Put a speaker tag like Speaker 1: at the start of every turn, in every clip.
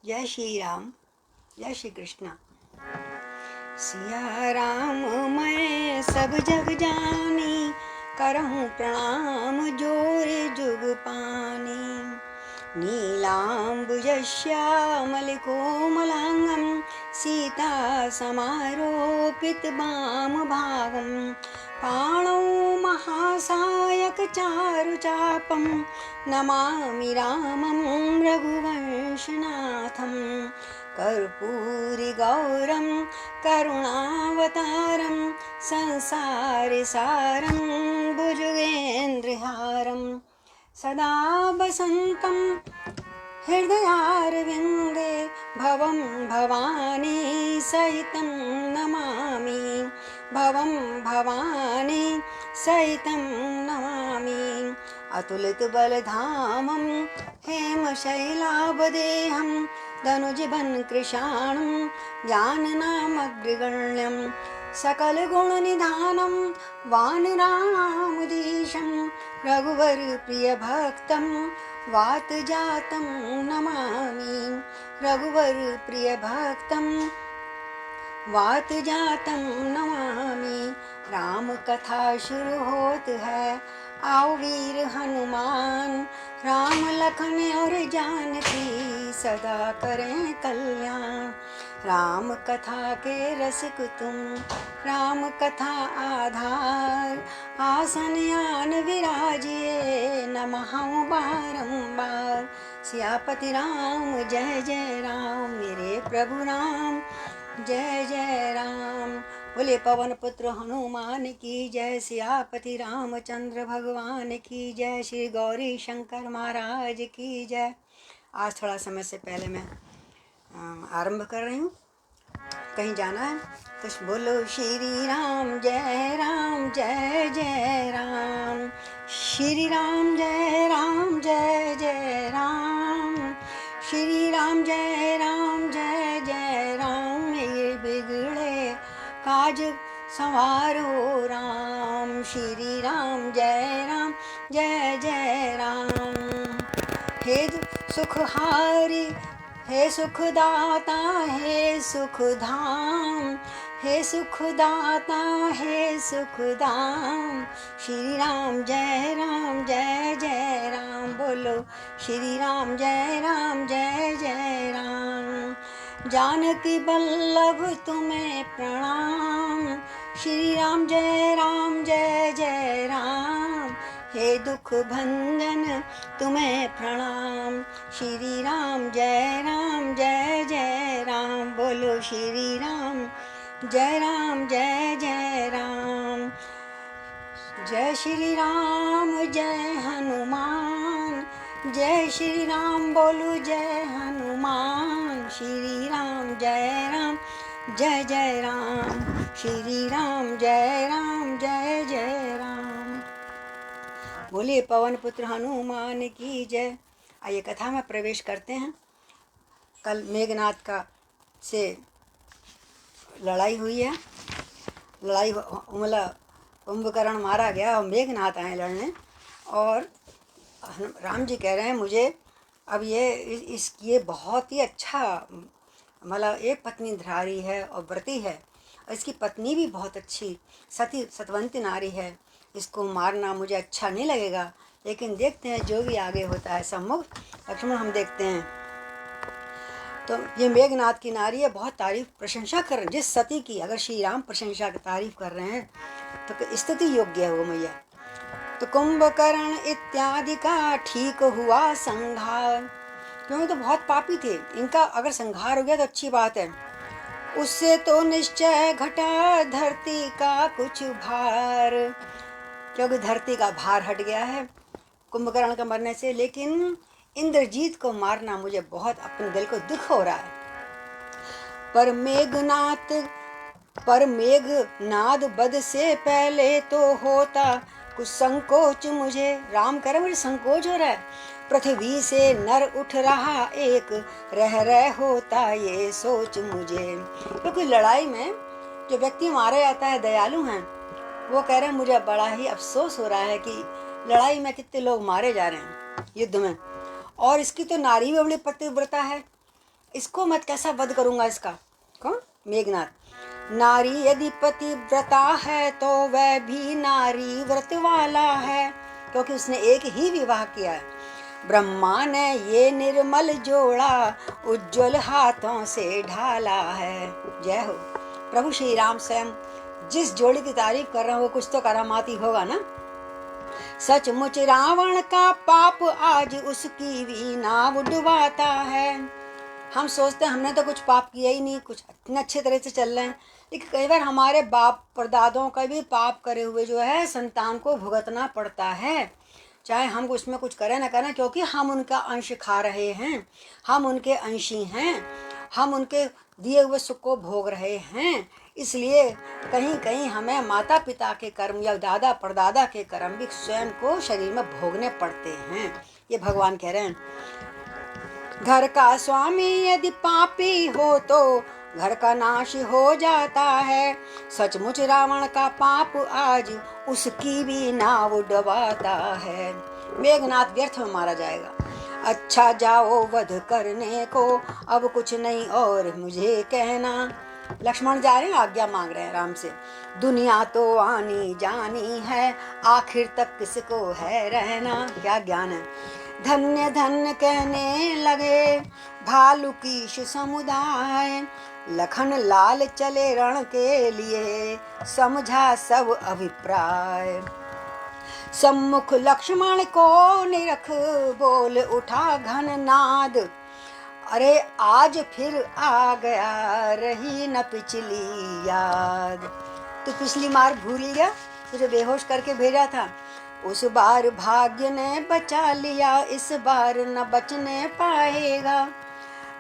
Speaker 1: जय श्री राम, जय श्री कृष्ण। सिया राम मैं सब जग जानी, करहूँ प्रणाम जोरे जुग पानी। नीलाम्बुजश्यामलकोमलाङ्गं सीता समारोपित वाम भागं। पाणौ महासायकचारुचापं नमामि रामं रघुवंशनाथं। कर्पूरिगौरं करुणावतारं संसारसारं भुजगेन्द्रहारं। सदा वसन्तं हृदयारविन्दे भवं भवानी सहितं नमामि। भवं भवानी सहितं नमामि। अतुलितबलधामं हेमशैलाभदेहं धनुजवनकृशाणं ज्ञाननामग्रगण्यं। सकलगुणनिधानं वानरामधीशं रघुवरप्रियभक्तं वातजातं नमामि। रघुवरप्रियभक्तं वातजातं नमामि। राम कथा शुरू होत है, आओ वीर हनुमान। राम लखन और जानकी सदा करें कल्याण। राम कथा के रसिक तुम, राम कथा आधार। आसन आन विराजिए नमः बारंबार। सियापति राम जय जय राम, मेरे प्रभु राम जय जय राम। बोले पवन पुत्र हनुमान की जय, सियापति रामचंद्र भगवान की जय, श्री गौरी शंकर महाराज की जय। आज थोड़ा समय से पहले मैं आरंभ कर रही हूँ, कहीं जाना है तो बोलो श्री राम जय जय राम। श्री राम जय जय राम। श्री राम जय जय राम। मेरे बिगड़े काज संवारो राम। श्री राम जय जय राम। हे सुखहारी, हे सुखदाता, हे सुखधाम। हे सुखदाता, हे सुखधाम। श्री राम जय जय राम। बोलो श्री राम जय जय राम। जानकी वल्लभ तुम्हें प्रणाम। श्री राम जय जय राम। हे दुख भंजन तुम्हें प्रणाम। श्री राम जय जय राम। बोलो श्री राम जय जय राम। जय श्री राम जय हनुमान। जय श्री राम बोलो जय हनुमान। श्री राम जय जय राम। श्री राम जय जय राम। बोले पवन पुत्र हनुमान की जय। आइए कथा में प्रवेश करते हैं। कल मेघनाथ का से लड़ाई हुई है। लड़ाई मतलब कुंभकर्ण मारा गया और मेघनाथ आए लड़ने, और राम जी कह रहे हैं मुझे अब ये बहुत ही अच्छा, मतलब एक पत्नी धारी है और व्रती है, और इसकी पत्नी भी बहुत अच्छी सतवंती नारी है। इसको मारना मुझे अच्छा नहीं लगेगा, लेकिन देखते हैं जो भी आगे होता है। सम्मुख लक्ष्मण हम देखते हैं। तो ये मेघनाथ की नारी है, बहुत तारीफ प्रशंसा कर रहे हैं जिस सती की। अगर श्री राम प्रशंसा की तारीफ कर रहे हैं तो स्तुति योग्य है वो मैया। तो कुंभकर्ण इत्यादि का ठीक हुआ संहार, क्योंकि तो बहुत पापी थे, इनका अगर संहार हो गया तो अच्छी बात है। उससे तो निश्चय घटा धरती का कुछ भार, क्योंकि धरती का भार हट गया है कुंभकर्ण का मरने से। लेकिन इंद्रजीत को मारना मुझे बहुत अपने दिल को दुख हो रहा है। पर मेघनाद वध से पहले तो होता कुछ संकोच मुझे। राम करे मुझे संकोच हो रहा है। पृथ्वी से नर उठ रहा एक, रह होता ये सोच मुझे। क्योंकि लड़ाई में जो व्यक्ति मारा जाता है दयालु हैं, वो कह रहे हैं मुझे बड़ा ही अफसोस हो रहा है कि लड़ाई में कितने लोग मारे जा रहे हैं युद्ध में। और इसकी तो नारी भी बड़ी पतिव्रता है, इसको मैं कैसा वध करूंगा इसका। कौन? मेघनाथ। नारी यदि पतिव्रता है तो वह भी नारी व्रत वाला है, क्योंकि उसने एक ही विवाह किया है। ब्रह्मा ने ये निर्मल जोड़ा उज्जवल हाथों से ढाला है। जय हो। प्रभु श्री राम स्वयं जिस जोड़ी की तारीफ कर रहे हैं वो कुछ तो करामाती होगा ना। सचमुच रावण का पाप आज उसकी भी नाव डुबाता है। हम सोचते हैं हमने तो कुछ पाप किया ही नहीं, कुछ इतने अच्छे तरह से चल रहे हैं, लेकिन कई बार हमारे बाप परदादों का भी पाप करे हुए जो है संतान को भुगतना पड़ता है, चाहे हम उसमें कुछ करें ना करें, क्योंकि हम उनका अंश खा रहे हैं, हम उनके अंशी हैं, हम उनके दिए हुए सुख को भोग रहे हैं। इसलिए कहीं कहीं हमें माता पिता के कर्म या दादा परदादा के कर्म भी स्वयं को शरीर में भोगने पड़ते हैं। ये भगवान कह रहे हैं। घर का स्वामी यदि पापी हो तो घर का नाश हो जाता है। सचमुच रावण का पाप आज उसकी भी नाव डुबाता है। मेघनाथ व्यर्थ में मारा जाएगा। अच्छा जाओ वध करने को, अब कुछ नहीं और मुझे कहना। लक्ष्मण जा रहे हैं, आज्ञा मांग रहे हैं राम से। दुनिया तो आनी जानी है, आखिर तक किसको है रहना। क्या ज्ञान है। धन्य धन्य कहने लगे भालू कीश समुदाय, लखन लाल चले रण के लिए समझा सब अभिप्राय। सम्मुख लक्ष्मण को निरख बोल उठा घन नाद, अरे आज फिर आ गया रही न पिछली याद। तो पिछली मार भूल गया, तुझे बेहोश करके भेजा था, उस बार भाग्य ने बचा लिया, इस बार न बचने पाएगा।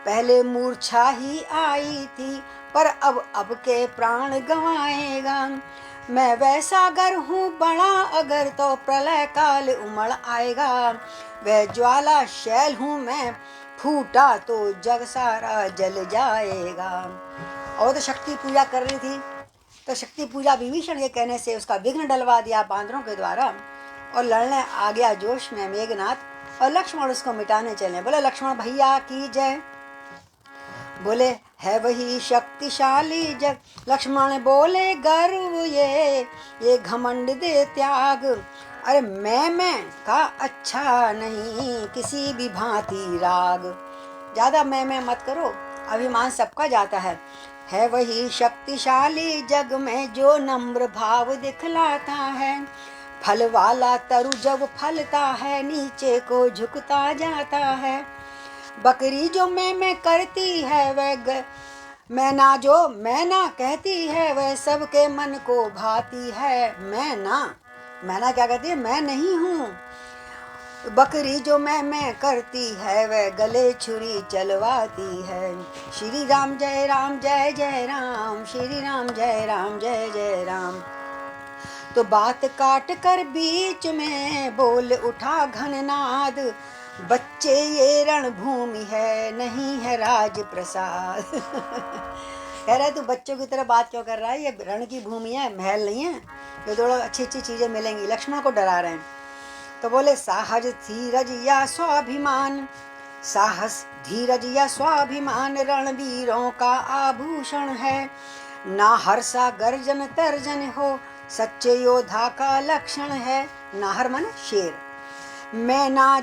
Speaker 1: पहले मूर्छा ही आई थी पर अब के प्राण गंवाएगा। मैं वैसा अगर हूँ बड़ा अगर तो प्रलय काल उमड़ आएगा। वह ज्वाला शैल हूँ मैं, फूटा तो जग सारा जल जाएगा। और तो शक्ति पूजा कर रही थी, तो शक्ति पूजा विभीषण के कहने से उसका विघ्न डलवा दिया बांदरों के द्वारा, और लड़ने आ गया जोश में मेघनाथ, और लक्ष्मण उसको मिटाने चले। बोले लक्ष्मण भैया की जय। बोले है वही शक्तिशाली जग। लक्ष्मण बोले गर्व ये घमंड दे त्याग। अरे मैं का अच्छा नहीं किसी भी भांति राग। ज्यादा मैं मत करो, अभिमान सबका जाता है वही शक्तिशाली जग में जो नम्र भाव दिखलाता है। फल वाला तरु जब फलता है नीचे को झुकता जाता है। बकरी जो मैं करती है वह मैं ना कहती है, वह सबके मन को भाती है। मैं ना क्या कहती है, मैं नहीं हूँ। बकरी जो मैं करती है वह गले छुरी चलवाती है। श्री राम जय जय राम, श्री राम जय जय राम। तो बात काट कर बीच में बोल उठा घननाद, बच्चे ये रणभूमि है नहीं है राज प्रसाद। कह रहा है तू बच्चों की तरह बात क्यों कर रहा है, ये रण की भूमि है, महल नहीं है, ये थोड़ा अच्छी अच्छी चीजें मिलेंगी। लक्ष्मण को डरा रहे हैं। तो बोले साहस धीरज या स्वाभिमान, साहस धीरज या स्वाभिमान रणवीरों का आभूषण है। ना हर्षा गर्जन तर्जन हो सच्चे योद्धा का लक्षण है। नाहर मन शेर। मैना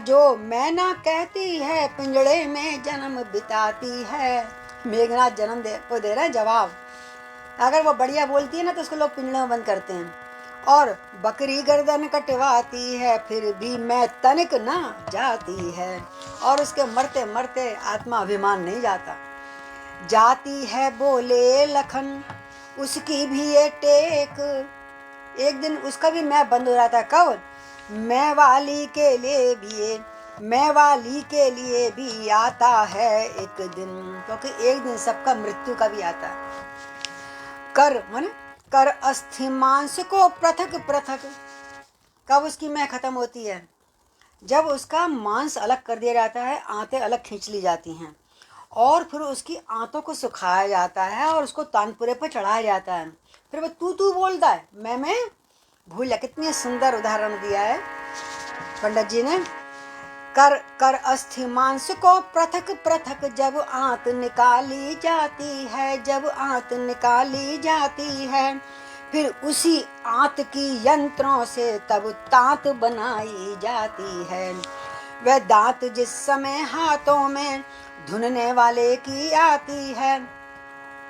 Speaker 1: कहती है पिंजड़े में जन्म बिताती है। मेघनाथ जन्म दे रहा है जवाब। अगर वो बढ़िया बोलती है ना तो उसको लोग पिंजड़े में बंद करते हैं। और बकरी गर्दन कटवाती है फिर भी मैं तनिक ना जाती है। और उसके मरते मरते आत्मा अभिमान नहीं जाती है। बोले लखन उसकी भी ये टेक, एक दिन उसका भी मैं बंद हो रहा था। कब? मैं वाली के लिए भी आता है एक दिन, क्योंकि एक दिन सबका मृत्यु का भी आता है। कर अस्थि मांस को पृथक पृथक, कब उसकी मैं खत्म होती है? जब उसका मांस अलग कर दिया जाता है, आंतें अलग खींच ली जाती हैं, और फिर उसकी आंतों को सुखाया जाता है और उसको तानपुरे पर चढ़ाया जाता है। फिर वो तू बोलता है, मैं भूल। कितनी सुंदर उदाहरण दिया है पंडित जी ने। कर कर अस्थि मांस को पृथक पृथक जब आंत निकाली जाती है, जब आंत निकाली जाती है, फिर उसी आंत की यंत्रों से तब तांत बनाई जाती है। वह दांत जिस समय हाथों में धुनने वाले की आती है,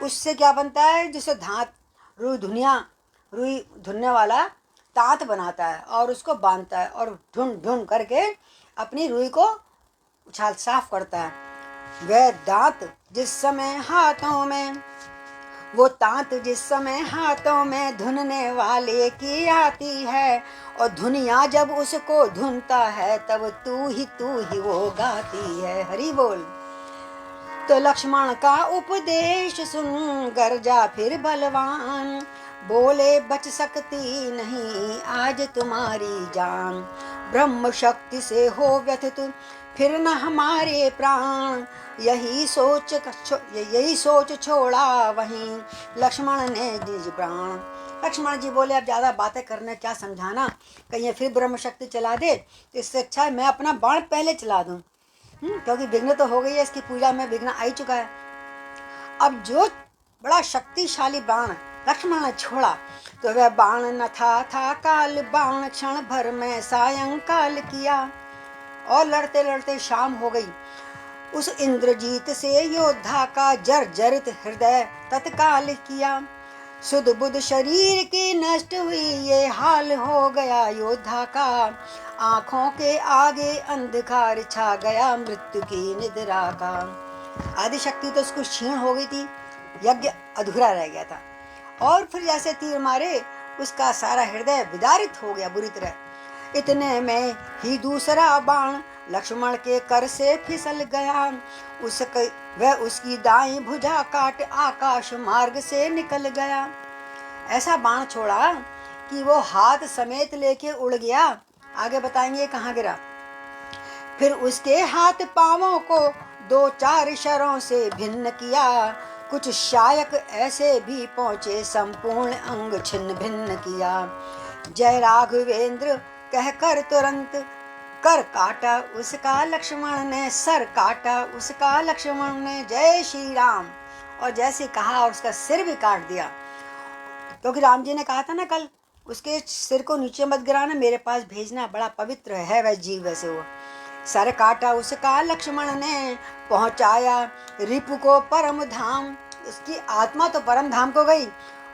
Speaker 1: उससे क्या बनता है, जिसे धात रुई धुनने वाला तांत बनाता है और उसको बांधता है और ढूंढ ढूंढ करके अपनी रुई को उछाल साफ करता है। वह दांत जिस समय हाथों में, वो तांत जिस समय हाथों में धुनने वाले की आती है, और धुनिया जब उसको धुनता है तब तू ही वो गाती है। हरि बोल। तो लक्ष्मण का उपदेश सुन गर्जा फिर बलवान, बोले बच सकती नहीं आज तुम्हारी जान, ब्रह्म शक्ति से हो व्यथित फिर न हमारे प्राण, यही सोच छोड़ा वहीं लक्ष्मण ने निज प्राण। लक्ष्मण जी बोले अब ज्यादा बातें करने क्या समझाना, कहीं फिर ब्रह्म शक्ति चला दे, तो इससे अच्छा है मैं अपना बाण पहले चला दूं, क्योंकि विघ्न तो हो गई है, इसकी पूजा में विघ्न आ ही चुका है। अब जो बड़ा शक्तिशाली बाण लक्ष्मण ने छोड़ा, तो वह बाण न था काल बाण, क्षण भर में सायंकाल किया, और लड़ते लड़ते शाम हो गई। उस इंद्रजीत से योद्धा का जर्जरित हृदय तत्काल किया, सुध बुध शरीर की नष्ट हुई ये हाल हो गया योद्धा का, आंखों के आगे अंधकार छा गया मृत्यु की निद्रा का। आदिशक्ति तो उसको क्षीण हो गई थी, यज्ञ अधूरा रह गया था, और फिर जैसे तीर मारे उसका सारा हृदय विदारित हो गया बुरी तरह। इतने में ही दूसरा बाण लक्ष्मण के कर से फिसल गया, वह उसकी दाईं भुजा काट आकाश मार्ग से निकल गया। ऐसा बाण छोड़ा कि वो हाथ समेत लेके उड़ गया। आगे बताएंगे कहाँ गिरा। फिर उसके हाथ पांवों को दो चार शरों से भिन्न किया, कुछ शायक ऐसे भी पहुंचे संपूर्ण अंग छिन्न भिन्न किया। जय राघवेंद्र कहकर तुरंत कर काटा उसका लक्ष्मण ने, सर काटा उसका लक्ष्मण ने। जय श्री राम। और जैसे कहा और उसका सिर भी काट दिया, क्योंकि राम जी ने कहा था ना कल, उसके सिर को नीचे मत गिराना, मेरे पास भेजना, बड़ा पवित्र है वह जीव। वैसे वो सर काटा उसका लक्ष्मण ने, पहुंचाया रिपु को परम धाम, उसकी आत्मा तो परम धाम को गई।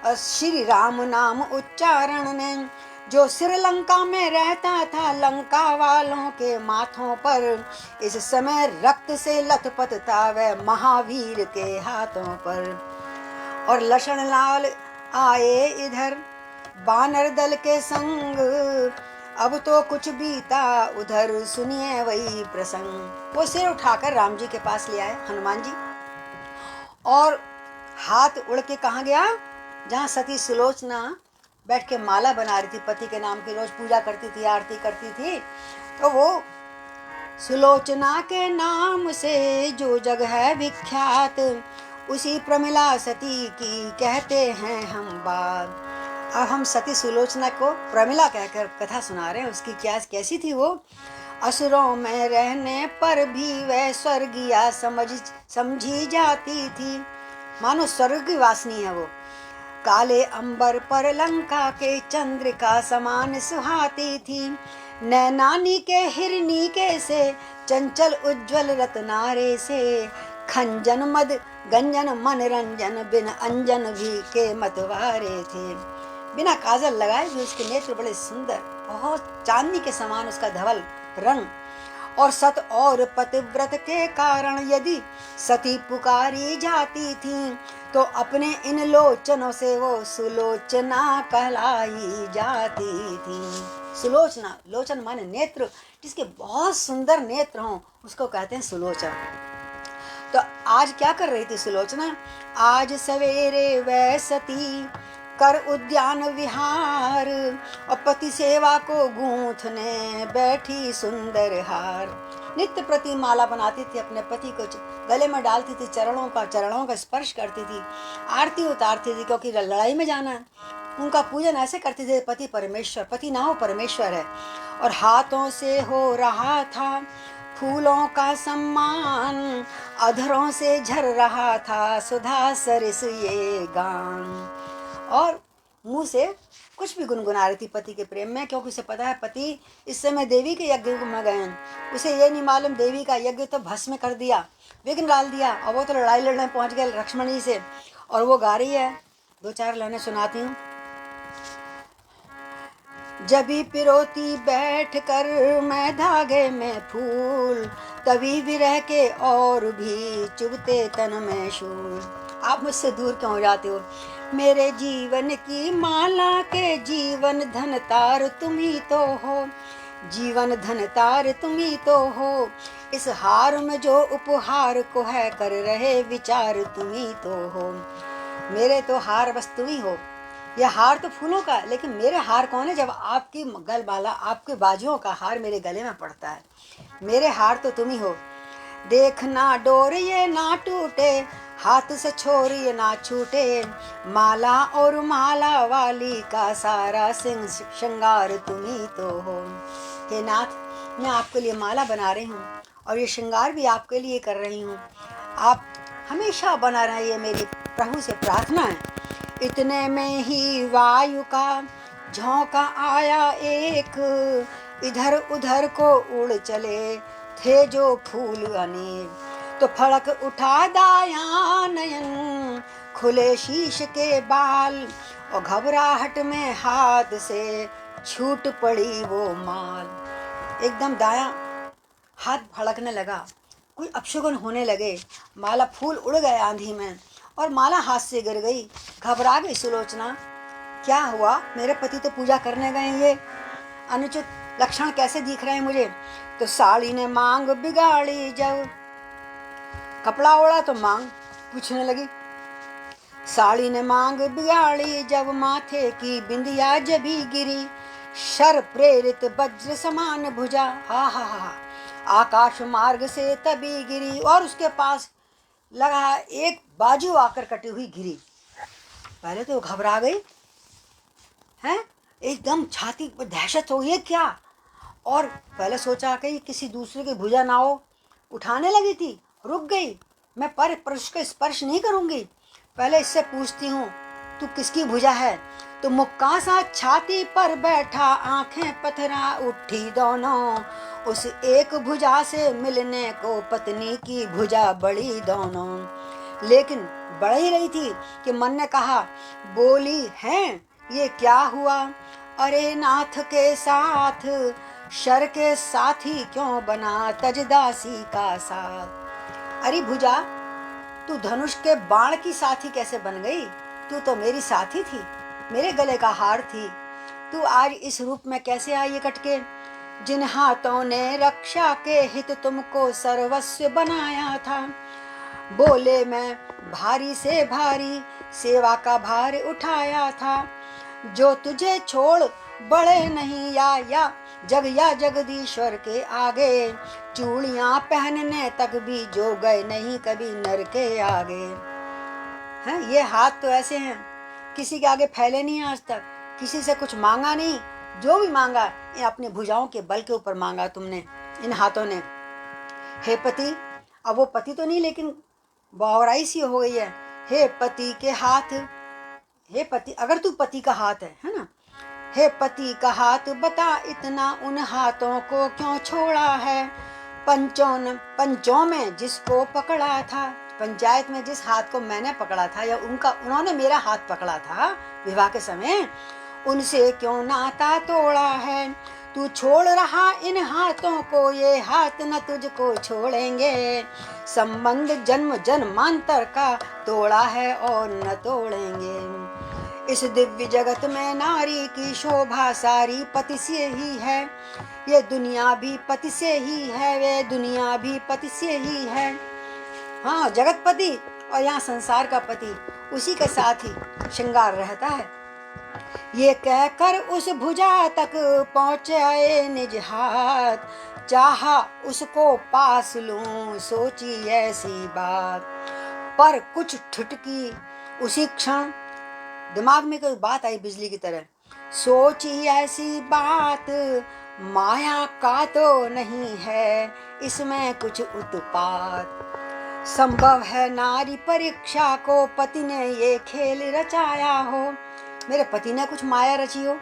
Speaker 1: और श्री राम नाम उच्चारण ने, जो श्रीलंका में रहता था लंका वालों के माथों पर, इस समय रक्त से लथपथ था वह महावीर के हाथों पर। और लक्ष्मण लाल आए इधर बानर दल के संग, अब तो कुछ बीता उधर सुनिए वही प्रसंग। वो सिर उठाकर राम जी के पास ले आए हनुमान जी, और हाथ उड़ के कहाँ गया, जहाँ सती सुलोचना बैठ के माला बना रही थी, पति के नाम की रोज पूजा करती थी, आरती करती थी। तो वो सुलोचना के नाम से जो जग है विख्यात, उसी प्रमिला सती की कहते हैं हम बात। अब हम सती सुलोचना को प्रमिला कहकर कथा सुना रहे हैं। उसकी क्या कैसी थी वो। असुरों में रहने पर भी वह स्वर्गीय समझी जाती थी, मानो स्वर्ग की वासनी है वो। काले अंबर पर लंका के चंद्रिका समान सुहाती थी, नैनानी के हिरनी के से चंचल उज्ज्वल रत्नारे से, खंजन मद गंजन मनरंजन बिन अंजन भी के मतवारे थे। बिना काजल लगाए भी उसके नेत्र बड़े सुंदर, बहुत चांदी के समान उसका धवल रंग। और सत और पतिव्रत के कारण यदि सती पुकारी जाती थी, तो अपने इन लोचनों से वो सुलोचना कहलाई जाती थी। सुलोचना, लोचन माने नेत्र, जिसके बहुत सुंदर नेत्र हों उसको कहते हैं सुलोचन। तो आज क्या कर रही थी सुलोचना। आज सवेरे वह सती कर उद्यान विहार, और पति सेवा को गूंथने बैठी सुंदर हार। नित्य प्रति माला बनाती थी, अपने पति को गले में डालती थी, चरणों का स्पर्श करती थी, आरती उतारती थी, क्योंकि लड़ाई में जाना है। उनका पूजन ऐसे करते थे, पति परमेश्वर, पति ना हो परमेश्वर है। और हाथों से हो रहा था फूलों का सम्मान, अधरों से झर रहा था सुधा सरस ये गान। और मुंह से कुछ भी गुनगुना रही थी पति के प्रेम में, क्योंकि उसे पता है पति इस समय देवी के यज्ञ में गए हैं। उसे ये नहीं मालूम देवी का यज्ञ तो भस्म कर दिया, विघ्न डाल दिया, और वो तो लड़ाई लड़ने पहुंच गए लक्ष्मण जी से। और वो गा रही है, दो चार लाइनें सुनाती हूँ। जभी पिरोती बैठ कर मैं धागे में फूल, तभी विरह के और भी चुभते तन में शूल। आप मुझसे दूर क्यों हो जाते हो? मेरे जीवन की माला के जीवन धन तार तुम ही तो हो, जीवन धन तार तुम ही तो हो। इस हार में जो उपहार को है कर रहे विचार तुम ही तो हो। मेरे तो हार बस तुम ही हो। यह हार तो फूलों का है, लेकिन मेरे हार कौन है? जब आपकी गलमाला, आपके बाजुओं का हार मेरे गले में पड़ता है। मेरे हार तो तुम ही हो। देखना डोर ये ना टूटे, हाथ से छोर ये ना छूटे, माला और माला वाली का सारा श्रृंगार तुम ही तो हो। हे नाथ, मैं आपके लिए माला बना रही हूँ और ये श्रृंगार भी आपके लिए कर रही हूँ। आप हमेशा बना रहिए, मेरी प्रभु से प्रार्थना है। इतने में ही वायु का झोंका आया एक, इधर उधर को उड़ चले थे जो फूल अनेक। तो फड़क उठा दाया नयन, खुले शीश के बाल, और घबराहट में हाथ से छूट पड़ी वो माल। एकदम दाया हाथ भड़कने लगा, कोई अपशगुन होने लगे, माला फूल उड़ गए आंधी में और माला हाथ से गिर गई। घबरा गई सुलोचना, क्या हुआ? मेरे पति तो पूजा करने गए, ये अनुचित लक्षण कैसे दिख रहे हैं मुझे? तो साड़ी ने मांग बिगाड़ी, जब कपड़ा ओढ़ा तो मांग पूछने लगी। साड़ी ने मांग बिगाड़ी, जब माथे की बिंदिया जभी गिरी, शर प्रेरित वज्र समान भुजा, हा हा हा, आकाश मार्ग से तभी गिरी। और उसके पास लगा एक बाजू आकर कटी हुई गिरी। पहले तो घबरा गई, हैं, एकदम छाती पर दहशत हो गई, क्या? और पहले सोचा कि किसी दूसरे की भुजा ना हो, उठाने लगी थी, रुक गई। मैं पर पुरुष को स्पर्श नहीं करूंगी, पहले इससे पूछती हूँ तू किसकी भुजा है। तो मुक्का सा छाती पर बैठा, आंखें पथरा उठी दोनों, उस एक भुजा से मिलने को पत्नी की भुजा बड़ी दोनों। लेकिन बढ़ ही रही थी कि मन ने कहा, बोली हैं ये क्या हुआ? अरे नाथ के साथ शर के साथी क्यों बना तजदासी का साथ। अरे भुजा, तू धनुष के बाण की साथी कैसे बन गई? तू तो मेरी साथी थी, मेरे गले का हार थी। तू आज इस रूप में कैसे आई कटके? जिन हाथों ने रक्षा के हित तुमको सर्वस्व बनाया था, बोले मैं भारी से भारी सेवा का भार उठाया था। जो तुझे छोड़ बड़े नहीं या जगदीश्वर के आगे, चूड़ियां पहनने तक भी जो गए नहीं कभी नर के आगे। हैं, ये हाथ तो ऐसे हैं, किसी के आगे फैले नहीं आज तक, किसी से कुछ मांगा नहीं, जो भी मांगा ये अपनी भुजाओं के बल के ऊपर मांगा तुमने, इन हाथों ने। हे पति, अब वो पति तो नहीं लेकिन बावराई सी हो गई है। हे पति के हाथ, हे पति, अगर तू पति का हाथ है ना, हे पति का हाथ बता इतना उन हाथों को क्यों छोड़ा है? पंचों में जिसको पकड़ा था, पंचायत में जिस हाथ को मैंने पकड़ा था या उन्होंने मेरा हाथ पकड़ा था विवाह के समय, उनसे क्यों नाता तोड़ा है? तू छोड़ रहा इन हाथों को, ये हाथ न तुझको छोड़ेंगे। संबंध जन्म जन्मांतर का तोड़ा है और न तोड़ेंगे। इस दिव्य जगत में नारी की शोभा सारी पति से ही है, ये दुनिया भी पति से ही है, वे दुनिया भी पति से ही है। हाँ, जगत पति और यहाँ संसार का पति, उसी के साथ ही श्रृंगार रहता है। ये कहकर उस भुजा तक पहुँचाए निज हाथ, चाहा उसको पास लूं सोची ऐसी बात। पर कुछ ठुटकी उसी क्षण दिमाग में कोई बात आई बिजली की तरह, सोची ऐसी बात माया का तो नहीं है इसमें कुछ उत्पात। संभव है नारी परीक्षा को पति ने ये खेल रचाया हो। मेरे पति ने कुछ माया रची हो,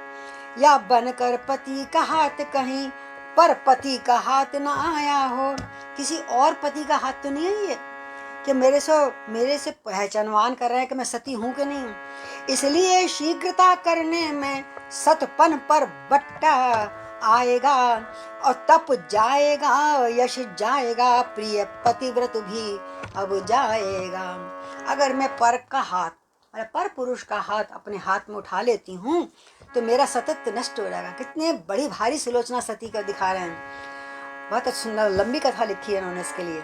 Speaker 1: या बनकर पति का हाथ कहीं पर पति का हाथ न आया हो। किसी और पति का हाथ तो नहीं है ये कि मेरे से पहचानवान कर रहे हैं कि मैं सती हूं कि नहीं हूं। इसलिए शीघ्रता करने में सतपन पर बट्टा आएगा और तप जाएगा, यश जाएगा, प्रिय पतिव्रत भी अब जाएगा। अगर मैं पर का हाथ, पर पुरुष का हाथ अपने हाथ में उठा लेती हूँ तो मेरा सतत नष्ट हो जाएगा। कितने बड़ी भारी सुलोचना सती का दिखा रहे हैं। बहुत सुंदर लंबी कथा लिखी है उन्होंने इसके लिए।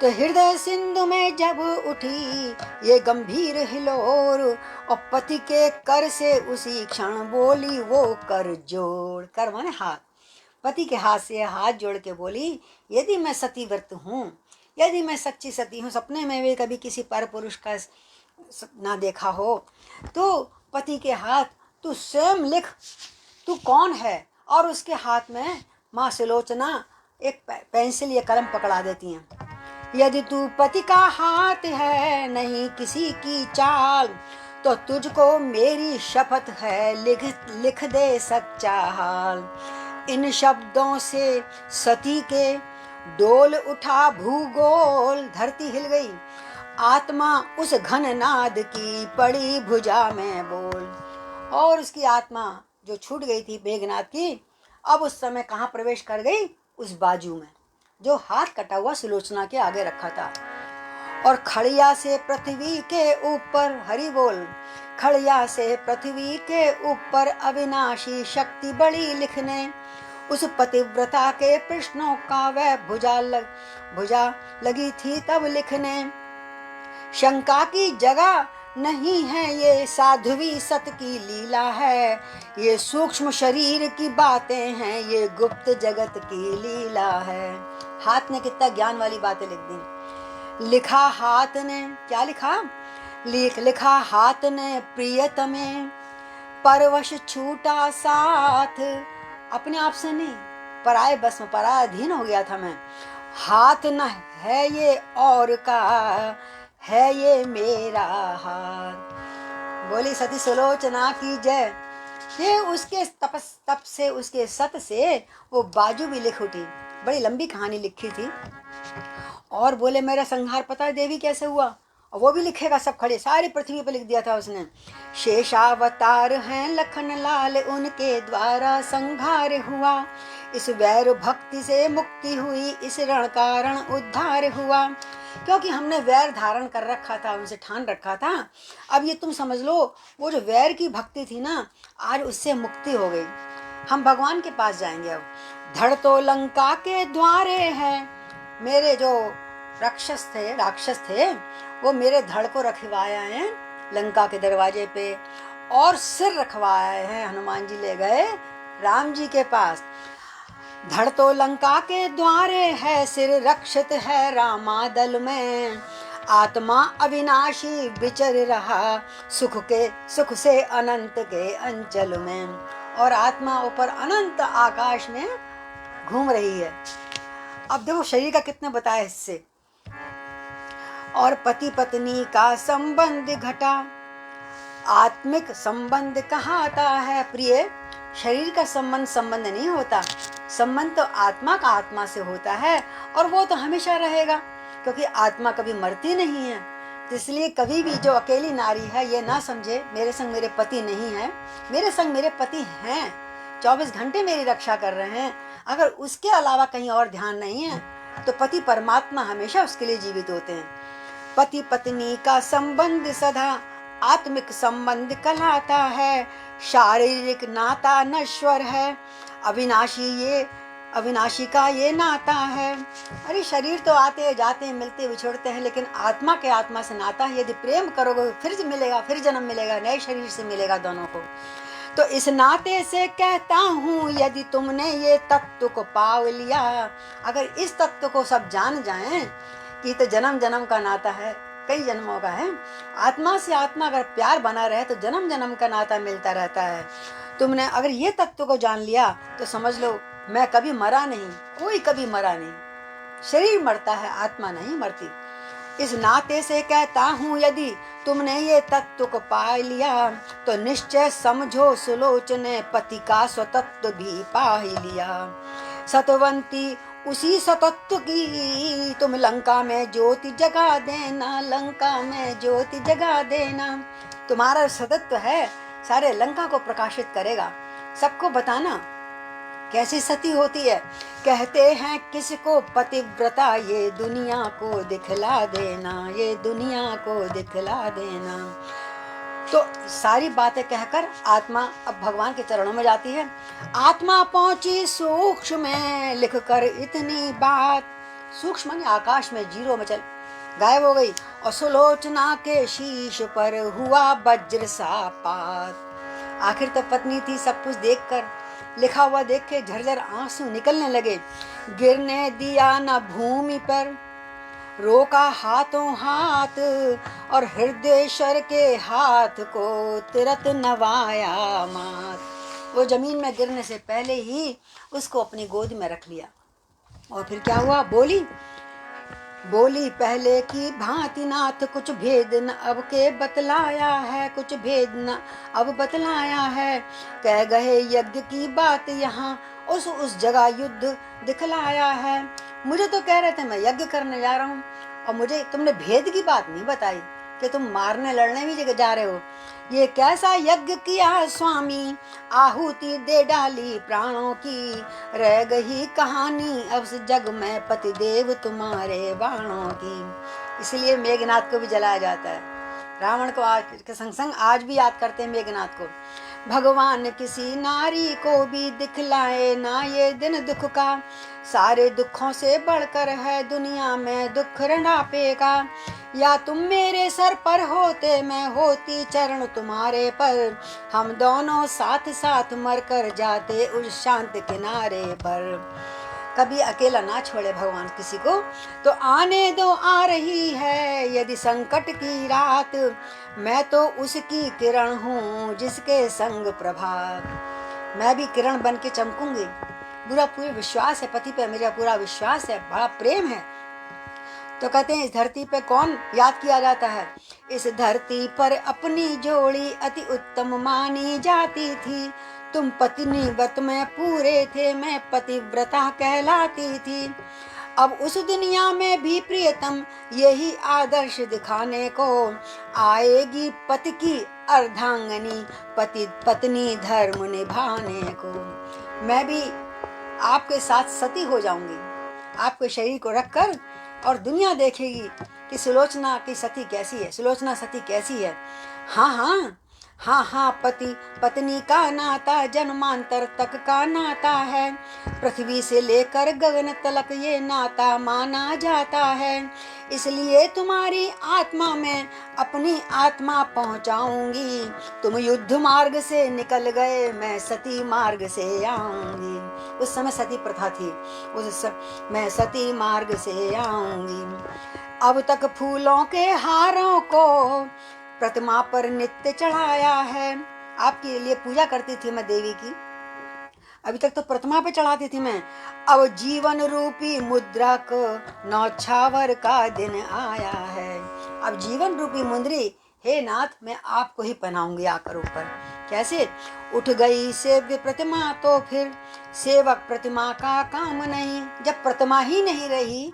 Speaker 1: तो हृदय सिंधु में जब उठी ये गंभीर हिलोर और पति के कर से उसी क्षण बोली वो कर जोड़। कर माने हाथ, पति के हाथ से हाथ जोड़ के बोली, यदि मैं सती व्रत हूँ, यदि मैं सच्ची सती हूँ, सपने में भी कभी किसी पर पुरुष का ना देखा हो, तो पति के हाथ तू स्वयं लिख, तू कौन है। और उसके हाथ में माँ सुलोचना एक पेंसिल या कलम पकड़ा देती हैं। यदि तू पति का हाथ है नहीं किसी की चाल, तो तुझको मेरी शपथ है लिख दे सच्चा हाल। इन शब्दों से सती के डोल उठा भूगोल, धरती हिल गई, आत्मा उस घन नाद की पड़ी भुजा में बोल। और उसकी आत्मा जो छूट गई थी मेघनाद की, अब उस समय कहाँ प्रवेश कर गई, उस बाजू में जो हाथ कटा हुआ सुलोचना के आगे रखा था। और खड़िया से पृथ्वी के ऊपर, हरि बोल, खड़िया से पृथ्वी के ऊपर अविनाशी शक्ति बड़ी लिखने, उस पतिव्रता के प्रश्नों का वह भुजा लगी थी तब लिखने। शंका की जगह नहीं है ये साध्वी सत की लीला है, ये सूक्ष्म शरीर की बातें हैं, ये गुप्त जगत की लीला है। हाथ ने कितना ज्ञान वाली बातें लिख दी। लिखा हाथ ने, क्या लिखा, लिखा हाथ ने प्रियतमे, परवश छूटा साथ। अपने आप से नहीं, पराये बस में, पराया अधीन हो गया था मैं। हाथ न है ये और का, है ये मेरा हाथ। बोली सती सुलोचना की जय। ये उसके तप से, उसके सत से वो बाजू भी लिख उठी। बड़ी लंबी कहानी लिखी थी। और बोले मेरा संहार पता है देवी कैसे हुआ, और वो भी लिखेगा सब खड़े, सारी पृथ्वी पर लिख दिया था उसने। शेषावतार हैं लखन लाल, उनके द्वारा संहार हुआ, इस वैर भक्ति से मुक्ति हुई, इस रण का रण उद्धार हुआ। क्योंकि हमने वैर धारण कर रखा था, उनसे ठान रखा था। अब ये तुम समझ लो, वो जो वैर की भक्ति थी ना, आज उससे मुक्ति हो गई। हम भगवान के पास जाएंगे अब। धड़ तो लंका के द्वारे हैं, मेरे जो राक्षस थे वो मेरे धड़ को रखवाया है लंका के दरवाजे पे, और सिर रखवाए हैं हनुमान जी ले गए राम जी के पास। धड़ तो लंका के द्वारे है, सिर रक्षित है रामादल में, आत्मा अविनाशी विचर रहा सुख से अनंत के अंचल में। और आत्मा ऊपर अनंत आकाश में घूम रही है। अब देखो शरीर का कितने बताया हिस्से। और पति पत्नी का संबंध घटा, आत्मिक संबंध कहाता है प्रिय। शरीर का संबंध नहीं होता, संबंध तो आत्मा का आत्मा से होता है, और वो तो हमेशा रहेगा, क्योंकि आत्मा कभी मरती नहीं है। तो इसलिए कभी भी जो अकेली नारी है ये ना समझे मेरे संग मेरे पति नहीं है, मेरे संग मेरे पति हैं, 24 घंटे मेरी रक्षा कर रहे हैं। अगर उसके अलावा कहीं और ध्यान नहीं है तो पति परमात्मा हमेशा उसके लिए जीवित होते हैं। पति पत्नी का संबंध सदा आत्मिक संबंध कहलाता है, शारीरिक नाता नश्वर है, अविनाशी का ये नाता है। अरे शरीर तो आते जाते मिलते विछोड़ते हैं, लेकिन आत्मा के आत्मा से नाता है। यदि प्रेम करोगे फिर मिलेगा, फिर जन्म मिलेगा, नए शरीर से मिलेगा दोनों को। तो इस नाते से कहता हूँ, यदि तुमने ये तत्व को पाव लिया, अगर इस तत्व को सब जान जाएं कि तो जन्म जन्म का नाता है, कई जन्मों का है, आत्मा से आत्मा अगर प्यार बना रहे तो जन्म जन्म का नाता मिलता रहता है। तुमने अगर ये तत्व को जान लिया तो समझ लो मैं कभी मरा नहीं, कोई कभी मरा नहीं। शरीर मरता है, आत्मा नहीं मरती। इस नाते से कहता हूँ यदि तुमने ये तत्व को पा लिया तो निश्चय समझो सुलोचने पति का स्वतत्व भी पा ही लिया। सतवंती उसी सतत्व की तुम लंका में ज्योति जगा देना, लंका में ज्योति जगा देना। तुम्हारा सतत्व है, सारे लंका को प्रकाशित करेगा। सबको बताना कैसी सती होती है। कहते हैं किसको पतिव्रता, ये दुनिया को दिखला देना, ये दुनिया को दिखला देना। तो सारी बातें कहकर आत्मा अब भगवान के चरणों में जाती है। आत्मा पहुंची सूक्ष्म में लिख कर इतनी बात, सूक्ष्म ने आकाश में जीरो में चल गायब हो गई। और सुलोचना के शीश पर हुआ वज्र सा पात। आखिर तो पत्नी थी, सब कुछ देखकर लिखा हुआ देख के झरझर आंसू निकलने लगे। गिरने दिया न भूमि पर, रोका हाथों हाथ और हृदयेश्वर के हाथ को तुरंत नवाया मात। वो जमीन में गिरने से पहले ही उसको अपनी गोद में रख लिया। और फिर क्या हुआ, बोली पहले की भांति नाथ कुछ भेद न अब के बतलाया है, कुछ भेद न अब बतलाया है। कह गए यज्ञ की बात यहाँ उस जगह युद्ध दिखलाया है। मुझे तो कह रहे थे मैं यज्ञ करने जा रहा हूँ और मुझे तुमने भेद की बात नहीं बताई कि तुम मारने लड़ने भी जा रहे हो। ये कैसा यज्ञ किया स्वामी, आहुति दे डाली प्राणों की। रह गई कहानी अब से जग में पतिदेव तुम्हारे बाणों की। इसलिए मेघनाथ को भी जलाया जाता है। रावण को आज के संग संग आज भी याद करते हैं मेघनाथ को। भगवान किसी नारी को भी दिखलाए ना ये दिन दुख का, सारे दुखों से बढ़कर है दुनिया में दुख रणापे का। या तुम मेरे सर पर होते मैं होती चरण तुम्हारे पर, हम दोनों साथ साथ मर कर जाते उस शांत किनारे पर। कभी अकेला ना छोड़े भगवान किसी को। तो आने दो आ रही है यदि संकट की रात, मैं तो उसकी किरण हूँ जिसके संग प्रभात। मैं भी किरण बन के चमकूंगी। पूरा विश्वास है पति पे, मेरा पूरा विश्वास है, बड़ा प्रेम है। तो कहते हैं इस धरती पे कौन याद किया जाता है। इस धरती पर अपनी जोड़ी अति उत्तम मानी जाती थी। तुम पत्नी व्रत में पूरे थे, मैं पतिव्रता कहलाती थी। अब उस दुनिया में भी प्रियतम यही आदर्श दिखाने को आएगी पति की अर्धांगनी, पति पत्नी धर्म निभाने को। मैं भी आपके साथ सती हो जाऊंगी, आपके शरीर को रखकर, और दुनिया देखेगी कि सुलोचना की सती कैसी है, सुलोचना सती कैसी है। हाँ, पति पत्नी का नाता जन्मांतर तक का नाता है। पृथ्वी से लेकर गगन तलक ये नाता माना जाता है। इसलिए तुम्हारी आत्मा में अपनी आत्मा पहुंचाऊंगी। तुम युद्ध मार्ग से निकल गए, मैं सती मार्ग से आऊंगी। उस समय सती प्रथा थी, मैं सती मार्ग से आऊंगी। अब तक फूलों के हारों को प्रतिमा पर नित्य चढ़ाया है। आपके लिए पूजा करती थी मैं देवी की, अभी तक तो प्रतिमा पे चढ़ाती थी मैं। अब जीवन रूपी मुद्रा को नौछावर का दिन आया है। अब जीवन रूपी मुंदरी हे नाथ मैं आपको ही पहनाऊंगी आकर ऊपर। कैसे? उठ गई सेव्य प्रतिमा तो फिर सेवक प्रतिमा का काम नहीं। जब प्रतिमा ही नहीं रही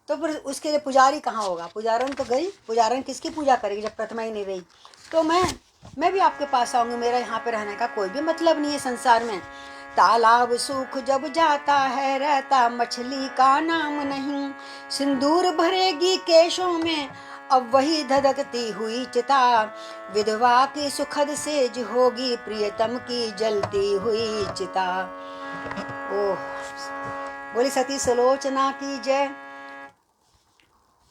Speaker 1: तो फिर उसके लिए पुजारी कहाँ होगा। पुजारन तो गई, पुजारन किसकी पूजा करेगी जब प्रतिमा ही नहीं रही। तो मैं भी आपके पास आऊंगी। मेरा यहाँ पे रहने का कोई भी मतलब नहीं है संसार में। तालाब सूख जब जाता है रहता मछली का नाम नहीं। सिंदूर भरेगी केशों में अब वही धधकती हुई चिता। विधवा की सुखद सेज होगी प्रियतम की जलती हुई चिता। ओह बोली सती सुलोचना की जय।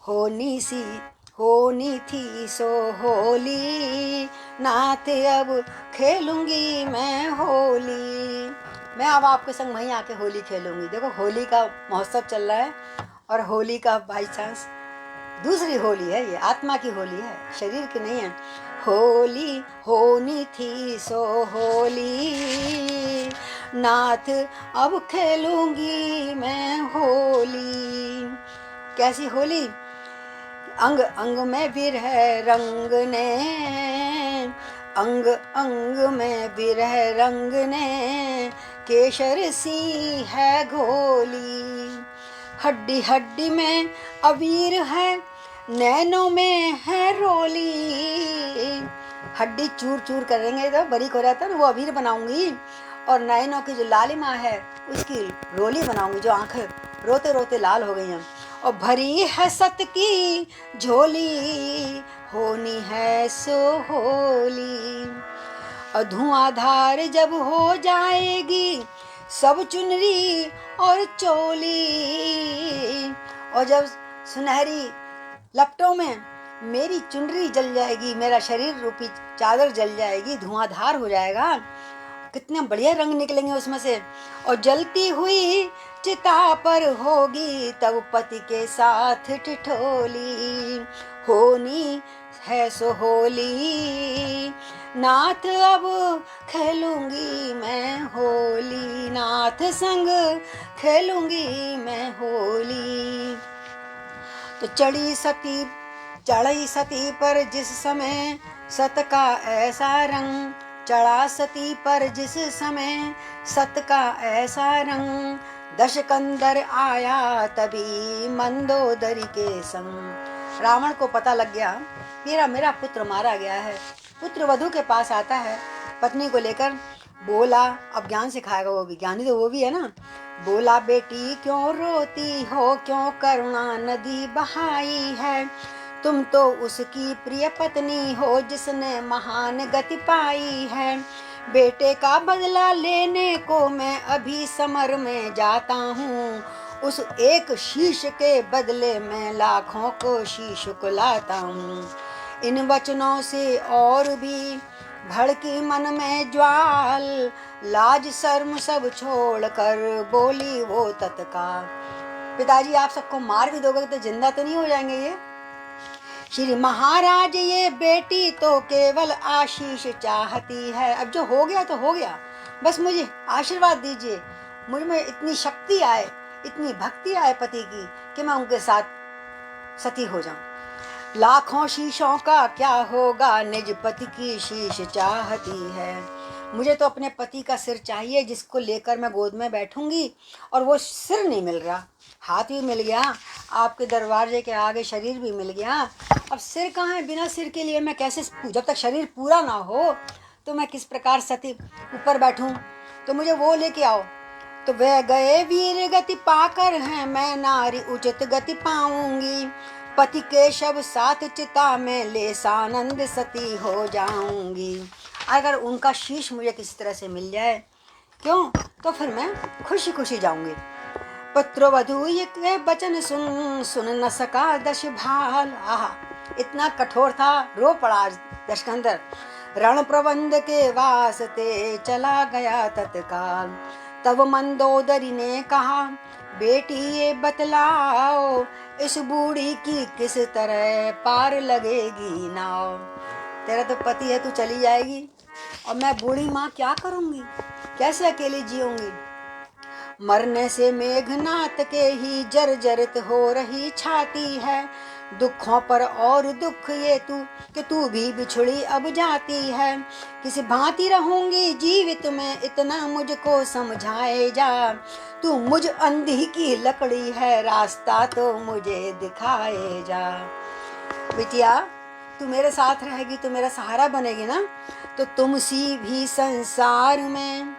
Speaker 1: होनी थी सो होली, नाथ अब खेलूंगी मैं होली। मैं अब आपके संग वहीं आके होली खेलूंगी। देखो होली का महोत्सव चल रहा है और होली का बाई चांस दूसरी होली है, ये आत्मा की होली है, शरीर की नहीं है। होली होनी थी सो होली, नाथ अब खेलूंगी मैं होली। कैसी होली? अंग अंग में विरह रंग ने, अंग अंग में विरह रंग ने, केसर सी है घोली। हड्डी हड्डी में अबीर है, नैनों में है रोली। हड्डी चूर चूर करेंगे तो बारीक हो जाता है ना, वो अबीर बनाऊंगी, और नैनों की जो लालिमा है उसकी रोली बनाऊंगी, जो आंखें रोते रोते लाल हो गई हैं। और भरी है सत की झोली, होनी है सो होली। और धुआंधार जब हो जाएगी सब चुनरी और चोली, और जब सुनहरी लपटों में मेरी चुनरी जल जाएगी, मेरा शरीर रूपी चादर जल जाएगी, धुआंधार हो जाएगा, कितने बढ़िया रंग निकलेंगे उसमें से। और जलती हुई चिता पर होगी तब पति के साथ ठिठोली, होनी है सो होली, नाथ अब खेलूंगी मैं होली, नाथ संग खेलूंगी मैं होली। तो चढ़ी सती पर जिस समय सत का ऐसा रंग, चढ़ा सती पर जिस समय सत का ऐसा रंग, दशकंदर आया तभी मंदोदरी के संग। रावण को पता लग गया मेरा पुत्र मारा गया है। पुत्र वधु के पास आता है पत्नी को लेकर, बोला, अब ज्ञान सिखाएगा, वो भी ज्ञानी तो वो भी है ना। बोला, बेटी क्यों रोती हो, क्यों करुणा नदी बहाई है, तुम तो उसकी प्रिय पत्नी हो जिसने महान गति पाई है। बेटे का बदला लेने को मैं अभी समर में जाता हूँ, उस एक शीश के बदले में लाखों को शीश को लाता हूँ। इन वचनों से और भी भड़की मन में ज्वाल, लाज शर्म सब छोड़ कर बोली वो तत्काल। पिताजी आप सबको मार भी दोगे तो जिंदा तो नहीं हो जाएंगे ये? श्री महाराज ये बेटी तो केवल आशीष चाहती है, अब जो हो गया तो हो गया, बस मुझे आशीर्वाद दीजिए, मुझ में इतनी शक्ति आए, इतनी भक्ति आए पति की कि मैं उनके साथ सती हो जाऊं। लाखों शीशों का क्या होगा, निज पति की शीश चाहती है। मुझे तो अपने पति का सिर चाहिए जिसको लेकर मैं गोद में बैठूंगी, और वो सिर नहीं मिल रहा, हाथ भी मिल गया, आपके दरवाजे के आगे शरीर भी मिल गया, अब सिर कहाँ है? बिना सिर के लिए मैं कैसे, जब तक शरीर पूरा ना हो तो मैं किस प्रकार सती ऊपर बैठूं? तो मुझे वो लेके आओ। तो वह गए वीर गति पाकर हैं, मैं नारी उचित गति पाऊंगी, पति के शब साथ चिता में ले सानंद सती हो जाऊंगी। अगर उनका शीश मुझे किसी तरह से मिल जाए, क्यों, तो फिर मैं खुशी खुशी जाऊंगी। पुत्र वधू ये वचन सुन न सका दश भाल। आहा, इतना कठोर था, रो पड़ा दशकंदर। रण प्रबंध के वास्ते चला गया तत्काल। तब मंदोदरी ने कहा, बेटी ये बतलाओ, इस बूढ़ी की किस तरह पार लगेगी नाव। तेरा तो पति है, तू चली जाएगी, और मैं बूढ़ी माँ क्या करूंगी, कैसे अकेली जीऊंगी? मरने से मेघनाथ के ही जर्जरित हो रही छाती है, दुखों पर और दुख ये तू कि तू भी बिछड़ी अब जाती है। किस भांति रहूंगी जीवित में, इतना मुझको समझाए जा, तू मुझ अंधी की लकड़ी है, रास्ता तो मुझे दिखाए जा। बिटिया तू मेरे साथ रहेगी तो मेरा सहारा बनेगी ना, तो तुम सी भी संसार में।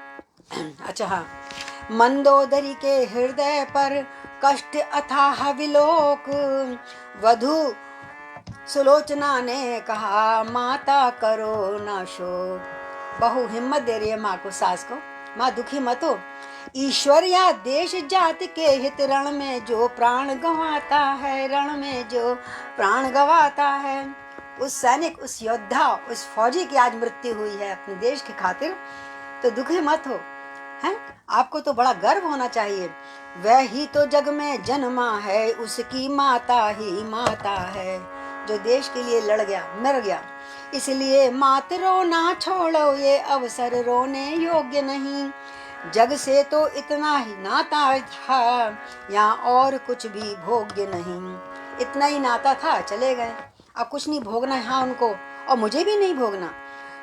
Speaker 1: अच्छा हाँ, मंदोदरी के हृदय पर कष्ट अथाह विलोक, वधु सुलोचना ने कहा, माता करो न शोक। बहु हिम्मत दे रही है माँ को, सास को, माँ दुखी मत हो, ईश्वर या देश जात के हित, रण में जो प्राण गंवाता है, रण में जो प्राण गंवाता है। उस सैनिक, उस योद्धा, उस फौजी की आज मृत्यु हुई है अपने देश की खातिर, तो दुखी मत हो, हैं? आपको तो बड़ा गर्व होना चाहिए। वह ही तो जग में जन्मा है, उसकी माता ही माता है। जो देश के लिए लड़ गया, मर गया। इसलिए मात रोना छोड़ो, ये अवसर रोने योग्य नहीं। जग से तो इतना ही नाता था, यहाँ और कुछ भी भोग्य नहीं। इतना ही नाता था, चले गए। अब कुछ नहीं भोगना यहाँ उनको, और मुझे भी नहीं भोगना।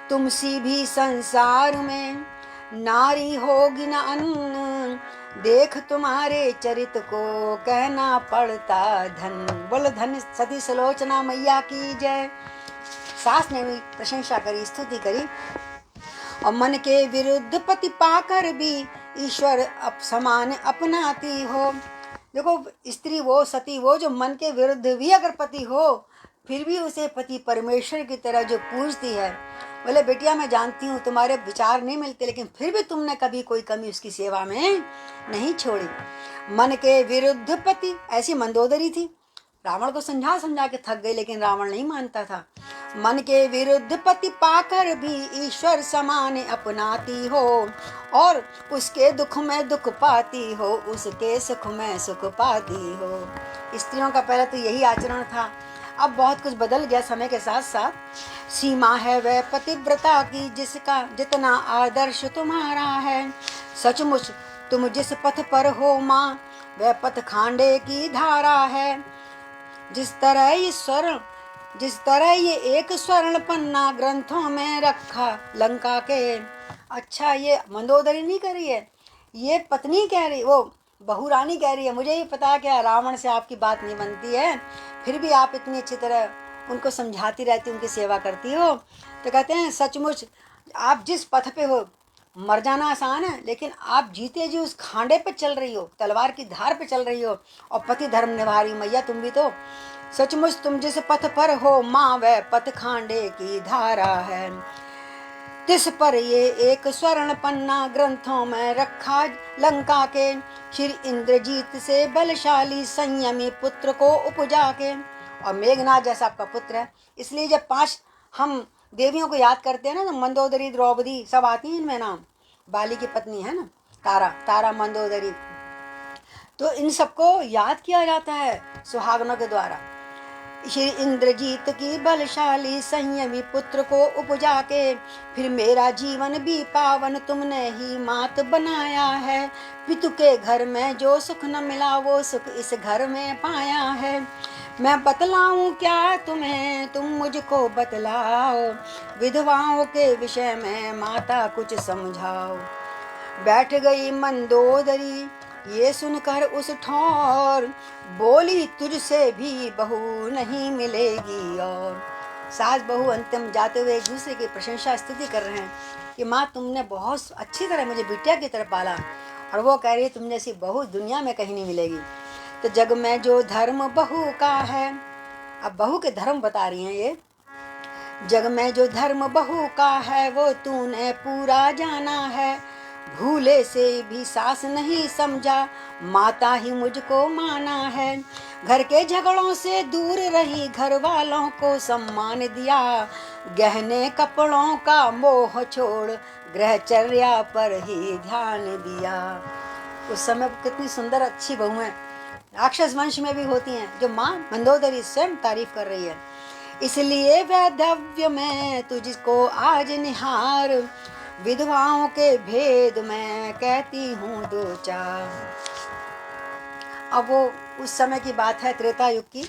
Speaker 1: तुम सी भी संसार में नारी होगी न अन्न, देख तुम्हारे चरित को कहना पड़ता धन। बोल धन सती सुलोचना मैया की जय। सास ने भी प्रशंसा करी, स्तुति करी। और मन के विरुद्ध पति पाकर भी ईश्वर समान अपनाती हो। देखो, स्त्री वो, सती वो जो मन के विरुद्ध भी अगर पति हो, फिर भी उसे पति परमेश्वर की तरह जो पूजती है। बोले बेटिया, मैं जानती हूँ तुम्हारे विचार नहीं मिलते, लेकिन फिर भी तुमने कभी कोई कमी उसकी सेवा में नहीं छोड़ी। मन के विरुद्ध पति, ऐसी मंदोदरी थी। रावण को समझा समझा के थक गई, लेकिन रावण नहीं मानता था। मन के विरुद्ध पति पाकर भी ईश्वर समान अपनाती हो, और उसके दुख में दुख पाती हो, उसके सुख में सुख पाती हो। स्त्रियों का पहले तो यही आचरण था। अब बहुत कुछ बदल गया समय के साथ साथ। सीमा है वह पतिव्रता की, जिसका जितना आदर्श तुम्हारा है। सचमुच तुम जिस पथ पर हो माँ, वह पथ खांडे की धारा है। जिस तरह ये एक स्वर्ण पन्ना ग्रंथों में रखा लंका के। अच्छा, ये मंदोदरी नहीं कर रही है, ये पत्नी कह रही, वो बहू रानी कह रही है। मुझे ये पता क्या रावण से आपकी बात नहीं बनती है, फिर भी आप इतनी अच्छी तरह उनको समझाती रहती, उनकी सेवा करती हो। तो कहते हैं सचमुच आप जिस पथ पे हो, मर जाना आसान है, लेकिन आप जीते जी उस खांडे पे चल रही हो, तलवार की धार पे चल रही हो, और पति धर्म निभा रही मैया तुम भी तो। सचमुच तुम जिस पथ पर हो माँ, वह पथ खांडे की धारा है। तिस पर ये एक स्वर्ण पन्ना ग्रंथों में रखा लंका के। श्री इंद्रजीत से बलशाली संयमी पुत्र को उपजा के। और मेघनाथ जैसा आपका पुत्र है। इसलिए जब 5 हम देवियों को याद करते हैं ना, तो मंदोदरी, द्रौपदी सब आती हैं इनमें नाम। बाली की पत्नी है ना तारा मंदोदरी, तो इन सबको याद किया जाता है सुहागनों के द्वारा। श्री इंद्रजीत की बलशाली संयमी पुत्र को उपजा के, फिर मेरा जीवन भी पावन तुमने ही मात बनाया है। पितु के घर में जो सुख न मिला, वो सुख इस घर में पाया है। मैं बतलाऊं क्या तुम्हें, तुम मुझको बतलाओ, विधवाओं के विषय में माता कुछ समझाओ। बैठ गई मंदोदरी ये सुनकर उस ठौर, बोली तुझसे भी बहू नहीं मिलेगी और। सास बहू अंतिम जाते हुए एक दूसरे की प्रशंसा स्तुति कर रहे हैं कि माँ तुमने बहुत अच्छी तरह मुझे बिटिया की तरह पाला, और वो कह रही है तुमने ऐसी बहू दुनिया में कहीं नहीं मिलेगी। तो जग में जो धर्म बहू का है, अब बहू के धर्म बता रही हैं ये। जग में जो धर्म बहू का है, वो तूने पूरा जाना है। भूले से भी सास नहीं समझा, माता ही मुझको माना है। घर के झगड़ों से दूर रही, घर वालों को सम्मान दिया। गहने कपड़ों का मोह छोड़, गृहचर्या पर ही ध्यान दिया। उस समय कितनी सुंदर अच्छी बहू है, राक्षस वंश में भी होती हैं, जो माँ मंदोदरी स्वयं तारीफ कर रही है। इसलिए वैधव्य में तुझको आज निहार, विधवाओं के भेद में कहती हूँ 2-4। अब वो उस समय की बात है, त्रेता युग की।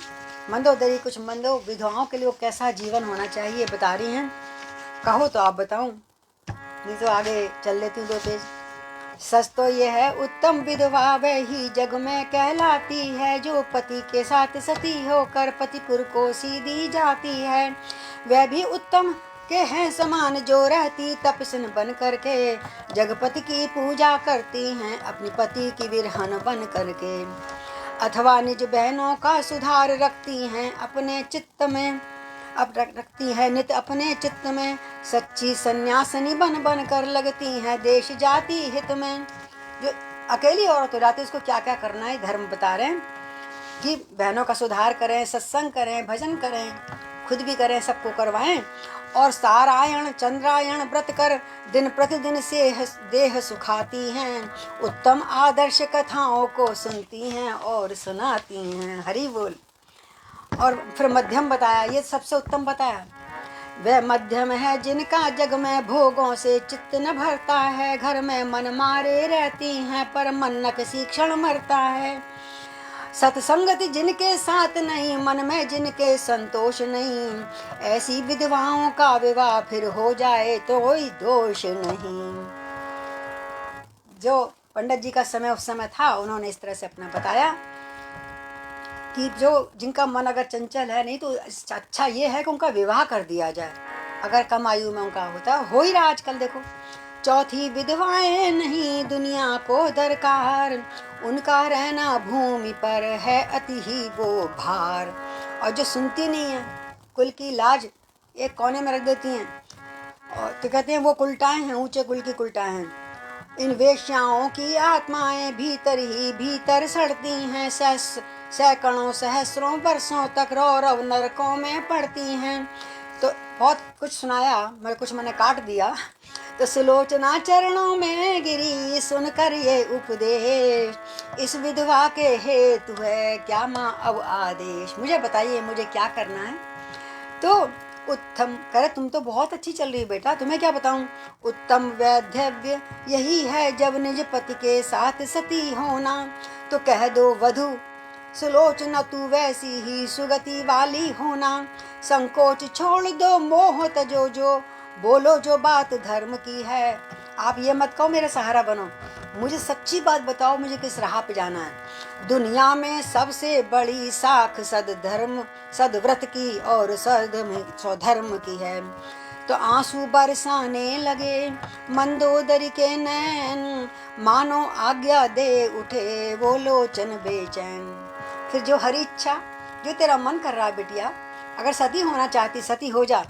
Speaker 1: मंदोदरी कुछ विधवाओं के लिए वो कैसा जीवन होना चाहिए बता रही हैं। कहो तो आप बताऊं, नहीं तो आगे चल लेती हूँ 2 पेज। सच तो ये है उत्तम विधवा वही जग में कहलाती है, जो पति के साथ सती होकर पतिपुर को सीधी जाती है। वह भी उत्तम के हैं समान, जो रहती तपस्विन बन करके, जगपति की पूजा करती हैं अपनी पति की विरहन बन करके। अथवा निज बहनों का सुधार रखती हैं अपने चित्त में, अब रखती है नित अपने चित्त में। सच्ची सन्यासिनी बन बन कर लगती हैं देश जाति हित में। जो अकेली औरत हो जाती है, उसको क्या क्या करना है धर्म बता रहे हैं कि बहनों का सुधार करें, सत्संग करें, भजन करें, खुद भी करें, सबको करवाएं, और सारायण चंद्रायण व्रत कर दिन प्रतिदिन से देह सुखाती हैं, उत्तम आदर्श कथाओं को सुनती हैं और सुनाती हैं। हरि बोल। और फिर मध्यम बताया, ये सबसे उत्तम बताया, वह मध्यम है जिनका जग में भोगों से चित्त न भरता है, घर में मन मारे रहती हैं पर मन न किसी क्षण मरता है। सत्संगति जिनके साथ नहीं, मन में जिनके संतोष नहीं, ऐसी विधवाओं का विवाह फिर हो जाए तो कोई दोष नहीं। जो पंडित जी का समय उस समय था, उन्होंने इस तरह से अपना बताया कि जो जिनका मन अगर चंचल है नहीं, तो अच्छा ये है कि उनका विवाह कर दिया जाए, अगर कम आयु में उनका होता हो ही रहा आजकल। देखो, चौथी विधवाएं नहीं दुनिया को दरकार, उनका रहना भूमि पर है अति ही वो भार। और जो सुनती नहीं है, कुल की लाज एक कोने में रख देती हैं, और तो कहते हैं वो कुलटाएं हैं, ऊंचे कुल की कुलटाएं हैं। इन वेश्याओं की आत्माएं भीतर ही भीतर सड़ती हैं, सैकड़ों सहस्रों वर्षों तक रौरव नरकों में पड़ती हैं। तो बहुत कुछ सुनाया, मैं कुछ मैंने काट दिया। तो सुलोचना चरणों में गिरी सुनकर ये उपदेश, इस विधवा के हेतु है क्या माँ अब आदेश। मुझे बताइए मुझे क्या करना है। तो उत्तम करे, तुम तो बहुत अच्छी चल रही बेटा, तुम्हें क्या बताऊं। उत्तम वैधव्य यही है जब निज पति के साथ सती होना, तो कह दो वधु सुलोचना तू वैसी ही सुगति वाली होना। संकोच छोड़ दो मोह तजो, जो बोलो जो बात धर्म की है। आप ये मत कहो मेरा सहारा बनो, मुझे सच्ची बात बताओ, मुझे किस राह पे जाना है। दुनिया में सबसे बड़ी साख सद्धर्म सद्व्रत की और स्वधर्म की है। तो आंसू बरसाने लगे मंदोदरी के नैन, मानो आज्ञा दे उठे वो लोचन बेचैन। फिर जो हरी इच्छा, जो तेरा मन कर रहा है बिटिया, अगर सती होना चाहती सती हो जा।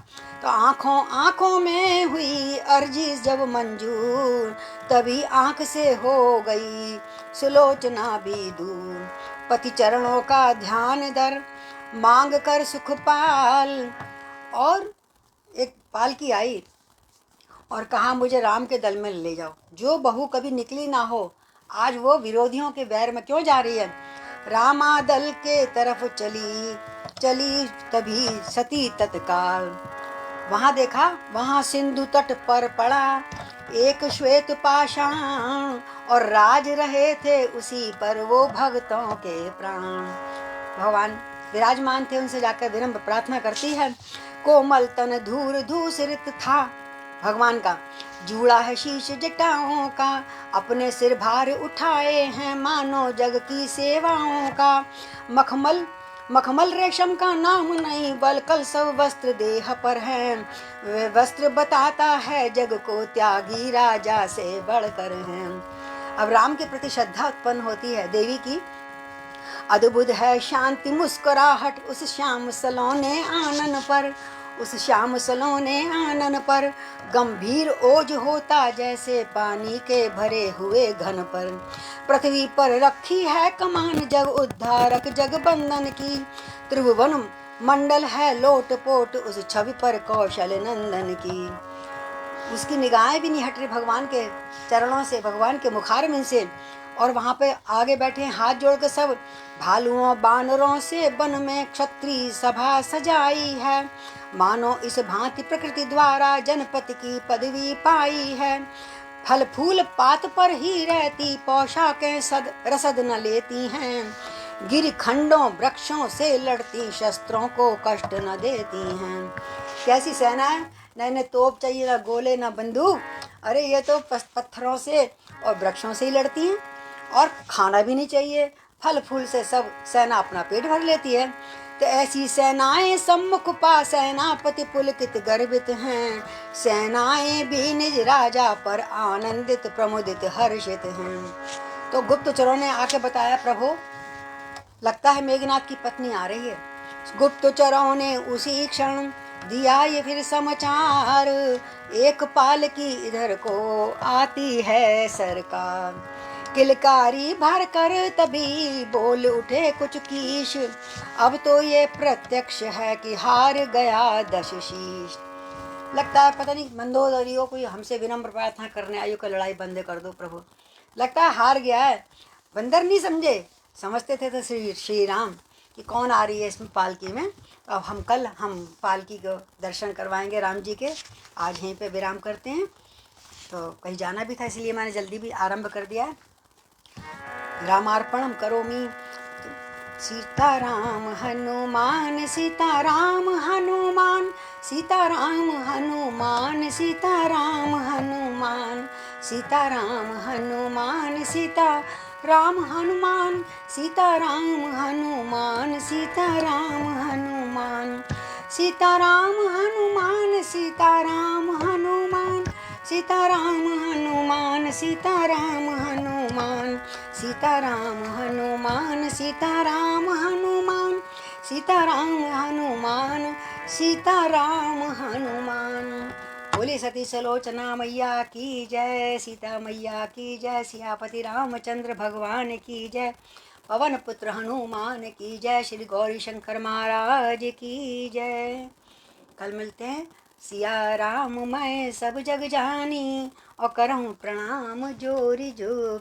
Speaker 1: तो आँखों आँखों में हुई अर्जी जब मंजूर, तभी आँख से हो गई सुलोचना भी दूर। पति चरणों का ध्यान दर मांग कर सुख पाल। और एक पालकी आई और कहा मुझे राम के दल में ले जाओ। जो बहू कभी निकली ना हो, आज वो विरोधियों के बैर में क्यों जा रही है। रामा दल के तरफ चली चली तभी सती तत्काल। वहां देखा, वहां सिंधु तट पर पड़ा एक श्वेत पाषाण, और राज रहे थे उसी पर वो भक्तों के प्राण। भगवान विराजमान थे, उनसे जाकर विनम्र प्रार्थना करती है। कोमल तन धूर धूसरित था भगवान का, जूड़ा है शीश जटाओं का, अपने सिर भार उठाए हैं मानो जग की सेवाओं का। मखमल रेशम का नाम नहीं, बल्कि सब वस्त्र देह पर हैं। वे वस्त्र बताता है जग को त्यागी राजा से बढ़कर हैं। अब राम के प्रति श्रद्धा उत्पन्न होती है देवी की। अद्भुत है शांति मुस्कुराहट उस श्याम सलोने आनन पर, उस श्याम सलोने आनन पर। गंभीर ओज होता जैसे पानी के भरे हुए घन पर। पृथ्वी पर रखी है कमान जग उद्धारक जग बंधन की। त्रिभुवन मंडल है लोट पोट उस छवि पर कौशल नंदन की। उसकी निगाहें भी नहीं हट रही भगवान के चरणों से, भगवान के मुखारविंद से। और वहाँ पे आगे बैठे हाथ जोड़कर सब भालुओं बानरों से वन में क्षत्रिय सभा सजाई है। मानो इस भांति प्रकृति द्वारा जनपति की पदवी पाई है। फल फूल पात पर ही रहती, पोशाकें सद रसद न लेती हैं। गिर खंडों वृक्षों से लड़ती, शस्त्रों को कष्ट न देती हैं। कैसी सेना है, न तोप चाहिए, न गोले, न बंदूक। अरे ये तो पत्थरों से और वृक्षों से ही लड़ती हैं, और खाना भी नहीं चाहिए, फल फूल से सब सेना अपना पेट भर लेती है। तो ऐसी सेनाएं सम्मुख पा सेनापति पुलकित गर्वित हैं। सेनाएं भी निज राजा पर आनंदित प्रमुदित हर्षित हैं। तो गुप्तचरों ने आके बताया, प्रभु लगता है मेघनाथ की पत्नी आ रही है। गुप्तचरों ने उसी क्षण दिया ये फिर समाचार, एक पाल की इधर को आती है सरकार। किलकारी भर कर तभी बोल उठे कुछ कीश, अब तो ये प्रत्यक्ष है कि हार गया दश शीश। लगता है पता नहीं मंदोदरियों कोई हमसे विनम्र प्रार्थना करने आयु का लड़ाई बंद कर दो प्रभु। लगता है हार गया है। बंदर नहीं समझे, समझते थे तो श्री राम कि कौन आ रही है इसमें पालकी में। तो अब हम पालकी को दर्शन करवाएंगे राम जी के। आज यहीं पे विराम करते हैं, तो कहीं जाना भी था इसलिए मैंने जल्दी भी आरंभ कर दिया है। रामार्पणम करोमि। सीताराम हनुमान सीताराम हनुमान सीताराम हनुमान सीताराम हनुमान सीताराम हनुमान सीताराम हनुमान सीताराम हनुमान सीताराम हनुमान सीताराम हनुमान सीताराम हनुमान सीताराम हनुमान सीताराम हनुमान सीताराम हनुमान सीताराम हनुमान सीताराम हनुमान सीताराम हनुमान। बोले सती सलोचना मैया की जय, सीता मैया की जय, सियापति रामचंद्र भगवान की जय, पवन पुत्र हनुमान की जय, श्री गौरी शंकर महाराज की जय। कल मिलते हैं। सिया राम मैं सब जग जानी, और करऊं प्रणाम जोरी जो।